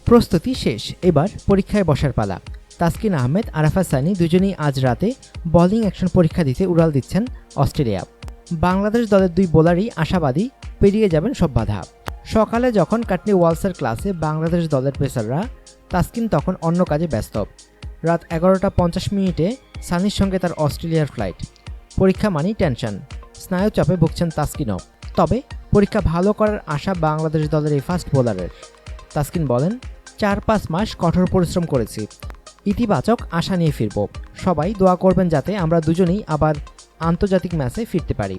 প্রস্তুতি শেষ, এবার পরীক্ষায় বসার পালা। তাসকিন আহমেদ, আরাফাত সানি দুজনেই আজ রাতে বোলিং অ্যাকশন পরীক্ষা দিতে উড়াল দিচ্ছেন অস্ট্রেলিয়া। বাংলাদেশ দলের দুই বোলারই আশাবাদী পেরিয়ে যাবেন সব বাধা। সকালে যখন কাটনি ওয়ালসের ক্লাসে বাংলাদেশ দলের পেসাররা, তাসকিন তখন অন্য কাজে ব্যস্ত। রাত 11:50 সানির সঙ্গে তার অস্ট্রেলিয়ার ফ্লাইট। পরীক্ষা মানেই টেনশন, স্নায়ু চাপে ভুগছেন তাসকিনও। তবে পরীক্ষা ভালো করার আশা বাংলাদেশ দলের এই ফাস্ট বোলারের। তাসকিন বলেন, 4-5 মাস কঠোর পরিশ্রম করেছি, ইতিবাচক আশা নিয়ে ফিরব। সবাই দোয়া করবেন যাতে আমরা দুজনেই আবার আন্তর্জাতিক ম্যাচে ফিরতে পারি,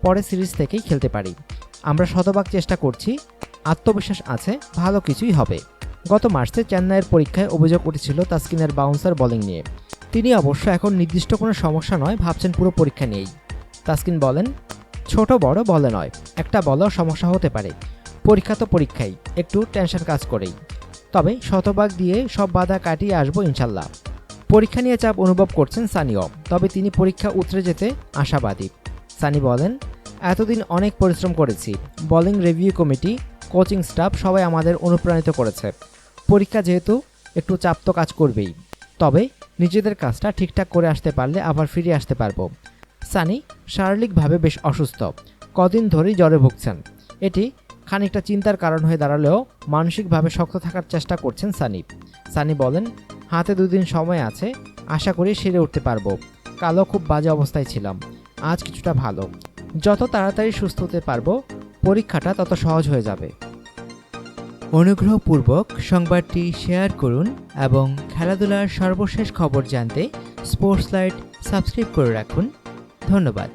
পরে সিরিজ থেকেই খেলতে পারি। আমরা শতভাগ চেষ্টা করছি, আত্মবিশ্বাস আছে, ভালো কিছুই হবে। গত মার্চে চেন্নাইয়ের পরীক্ষায় অভিযোগ উঠেছিল তাসকিনের বাউন্সার বোলিং নিয়ে। তিনি অবশ্য এখন নির্দিষ্ট কোনো সমস্যা নয় ভাবছেন পুরো পরীক্ষা নিয়েই। তাসকিন বলেন, ছোট বড় বলে নয়, একটা বলেও সমস্যা হতে পারে। পরীক্ষা তো পরীক্ষাই, একটু টেনশন কাজ করেই, তবে শতভাগ দিয়ে সব বাধা কাটিয়ে আসবো ইনশাল্লাহ। পরীক্ষা নিয়ে চাপ অনুভব করছেন সানিও, তবে তিনি পরীক্ষা উতরে যেতে আশাবাদী। সানি বলেন, এতদিন অনেক পরিশ্রম করেছি, bowling review committee, coaching staff সবাই আমাদের অনুপ্রাণিত করেছে। পরীক্ষা যেহেতু একটু চাপ তো কাজ করবেই, তবে নিজেদের কাজটা ঠিকঠাক করে আসতে পারলে আবার ফিরে আসতে পারবো। সানি শারীরিকভাবে বেশ অসুস্থ, কদিন ধরেই জ্বরে ভুগছেন। এটি খানিকটা চিন্তার কারণ হয়ে দাঁড়ালেও মানসিকভাবে শক্ত থাকার চেষ্টা করছেন সানি। সানি বলেন, হাতে 2 দিন সময় আছে, আশা করি সেরে উঠতে পারবো। কালও খুব বাজে অবস্থায় ছিলাম, আজ কিছুটা ভালো। যত তাড়াতাড়ি সুস্থ হতে পারবো, পরীক্ষাটা তত সহজ হয়ে যাবে। অনুগ্রহপূর্বক সংবাদটি শেয়ার করুন এবং খেলাধুলার সর্বশেষ খবর জানতে স্পোর্টস লাইট সাবস্ক্রাইব করে রাখুন। ধন্যবাদ।